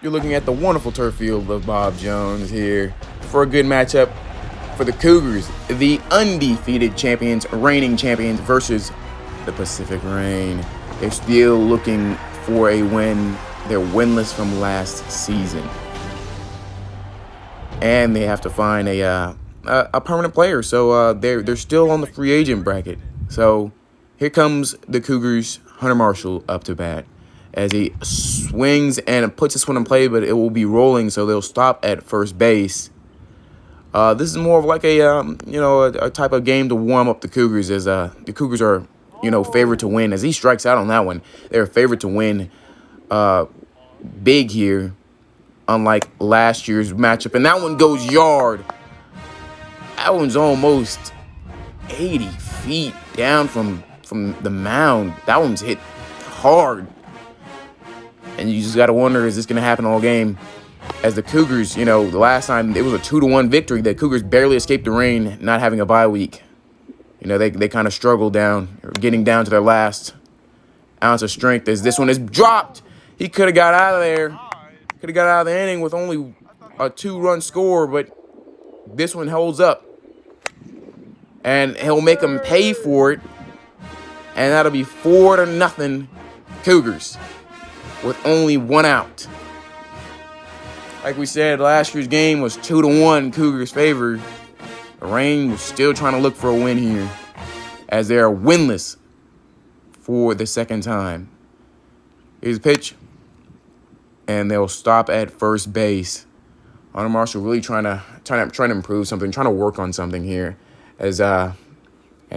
You're looking at the wonderful turf field of Bob Jones here for a good matchup for the Cougars, the undefeated champions, reigning champions, versus the Pacific Reign. They're still looking for a win. They're winless from last season. And they have to find a permanent player. So they're still on the free agent bracket. So here comes the Cougars, Hunter Marshall up to bat as he swings and puts this one in play, but it will be rolling, so they'll stop at first base. This is more of like a type of game to warm up the Cougars, as the Cougars are, favored to win. As he strikes out on that one, they're favored to win big here, unlike last year's matchup. And that one goes yard. That one's almost 80 feet down from the mound. That one's hit hard. And you just got to wonder, is this going to happen all game? As the Cougars, the last time it was a 2-1 victory. The Cougars barely escaped the rain, not having a bye week. They kind of struggled getting down to their last ounce of strength. As this one is dropped, he could have got out of there. Could have got out of the inning with only a 2-run score, but this one holds up. And he'll make them pay for it. And that'll be 4-0 Cougars with only one out. Like we said, last year's game was 2-1 Cougars' favor. The Reign was still trying to look for a win here, as they are winless for the second time. Here's a pitch, and they'll stop at first base. Hunter Marshall really trying to improve something, trying to work on something here, as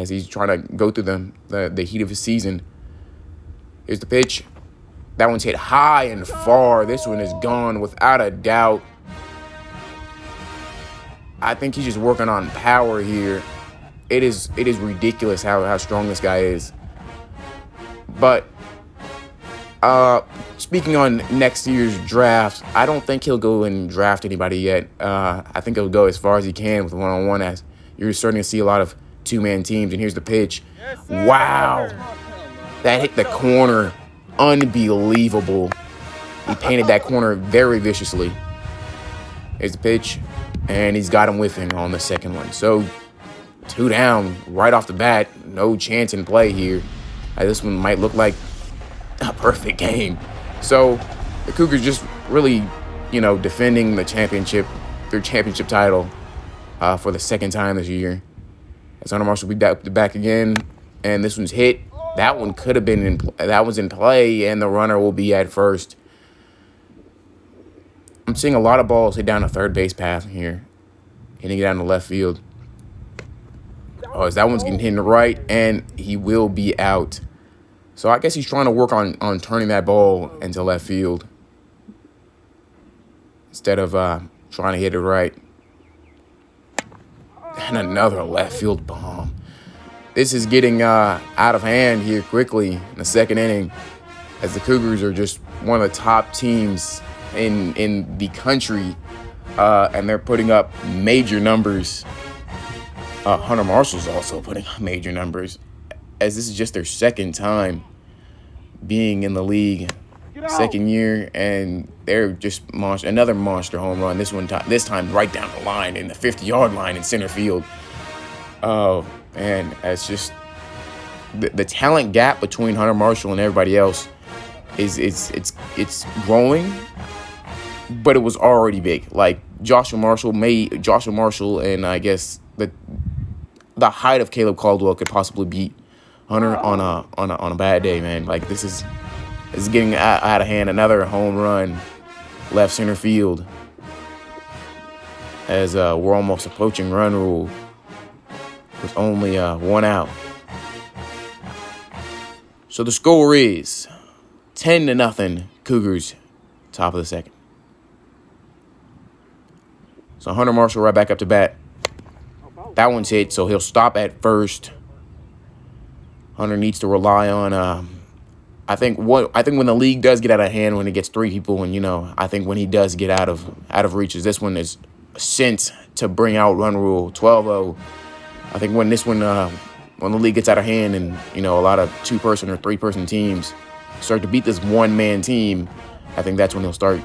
he's trying to go through the heat of his season. Here's the pitch. That one's hit high and far. This one is gone without a doubt. I think he's just working on power here. It is ridiculous how strong this guy is. But speaking on next year's draft, I don't think he'll go and draft anybody yet. I think he'll go as far as he can with one-on-one, as you're starting to see a lot of two-man teams. And here's the pitch. Wow. That hit the corner. Unbelievable. He painted that corner very viciously. Here's the pitch, and he's got him whiffing on the second one. So 2 down right off the bat. No chance in play here. This one might look like a perfect game. So the Cougars just really, defending their championship title for the second time this year. As Hunter Marshall will be back again, and this one's hit. That one could have been that was in play, and the runner will be at first. I'm seeing a lot of balls hit down the third base path here, hitting it down the left field. As that one's getting hit in the right, and he will be out. So I guess he's trying to work on turning that ball into left field instead of trying to hit it right. And another left field bomb. This is getting out of hand here quickly in the second inning, as the Cougars are just one of the top teams in the country, and they're putting up major numbers. Hunter Marshall's also putting up major numbers, as this is just their second time being in the league, second year, and they're just another monster home run. This time right down the line in the 50-yard line in center field. And it's just the talent gap between Hunter Marshall and everybody else it's growing, but it was already big. Like Joshua Marshall, and I guess the height of Caleb Caldwell could possibly beat Hunter on a bad day, man. Like this is getting out of hand. Another home run, left center field, as we're almost approaching run rule with only one out. So the score is 10-0 Cougars, top of the second. So Hunter Marshall right back up to bat. That one's hit, so he'll stop at first. Hunter needs to rely on I think when the league does get out of hand, when it gets 3 people, and I think when he does get out of reaches, this one is sent to bring out run rule 12-0. I think when the league gets out of hand and a lot of 2-person or 3-person teams start to beat this one-man team, I think that's when he'll start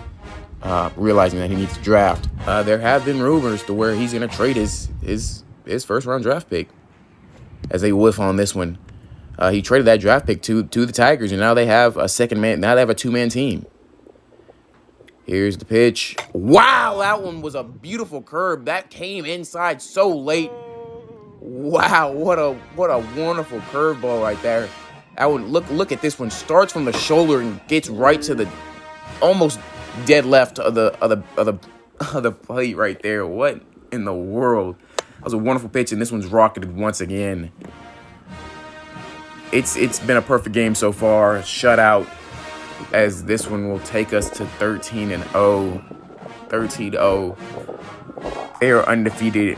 realizing that he needs to draft. There have been rumors to where he's going to trade his first-round draft pick as they whiff on this one. He traded that draft pick to the Tigers, and now they have a second man. Now they have a two-man team. Here's the pitch. Wow, that one was a beautiful curve. That came inside so late. Wow, what a wonderful curveball right there. That one, look at this one. Starts from the shoulder and gets right to the almost dead left of the plate right there. What in the world? That was a wonderful pitch, and this one's rocketed once again. It's been a perfect game so far. Shutout, as this one will take us to 13-0. 13-0. They are undefeated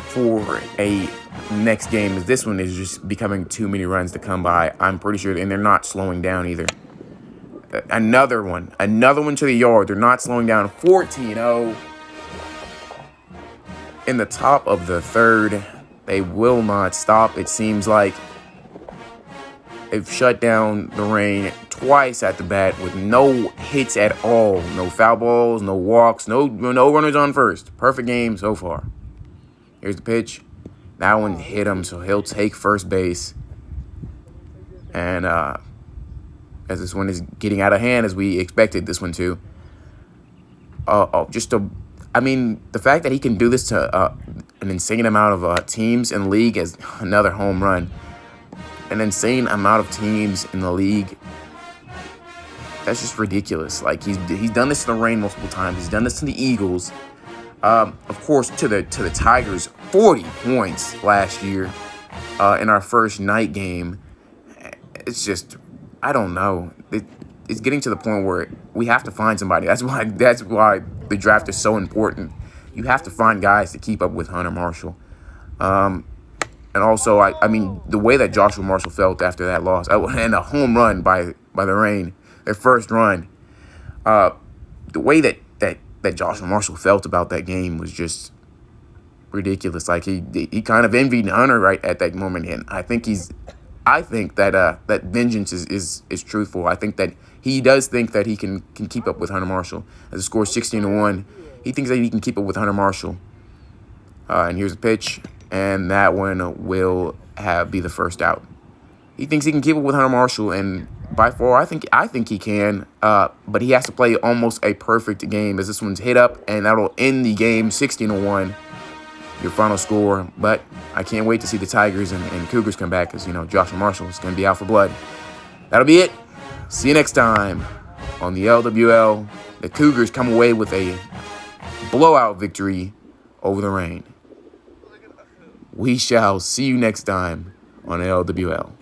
for a next game, as this one is just becoming too many runs to come by. I'm pretty sure, and they're not slowing down either. Another one to the yard. They're not slowing down. 14-0. In the top of the third, they will not stop. It seems like they've shut down the rain twice at the bat with no hits at all. No foul balls, no walks, no runners on first. Perfect game so far. Here's the pitch. That one hit him, so he'll take first base. And as this one is getting out of hand, as we expected this one to. The fact that he can do this to an insane amount of teams in the league is another home run. An insane amount of teams in the league. That's just ridiculous. Like he's done this to the Rain multiple times. He's done this to the Eagles. Of course, to the Tigers, 40 points last year in our first night game. It's just, I don't know. It's getting to the point where we have to find somebody. That's why the draft is so important. You have to find guys to keep up with Hunter Marshall. And also, the way that Joshua Marshall felt after that loss, and a home run by the Rain, their first run, the way that Joshua Marshall felt about that game was just ridiculous. Like he kind of envied Hunter right at that moment, and I think that vengeance is truthful. I think that he does think that he can keep up with Hunter Marshall. As the score is 16-1, he thinks that he can keep up with Hunter Marshall. And here's the pitch, and that one will be the first out. He thinks he can keep up with Hunter Marshall, and by far, I think he can. But he has to play almost a perfect game, as this one's hit up, and that'll end the game 16-1. Your final score. But I can't wait to see the Tigers and Cougars come back, because Joshua Marshall is going to be out for blood. That'll be it. See you next time on the LWL. The Cougars come away with a blowout victory over the Rain. We shall see you next time on LWL.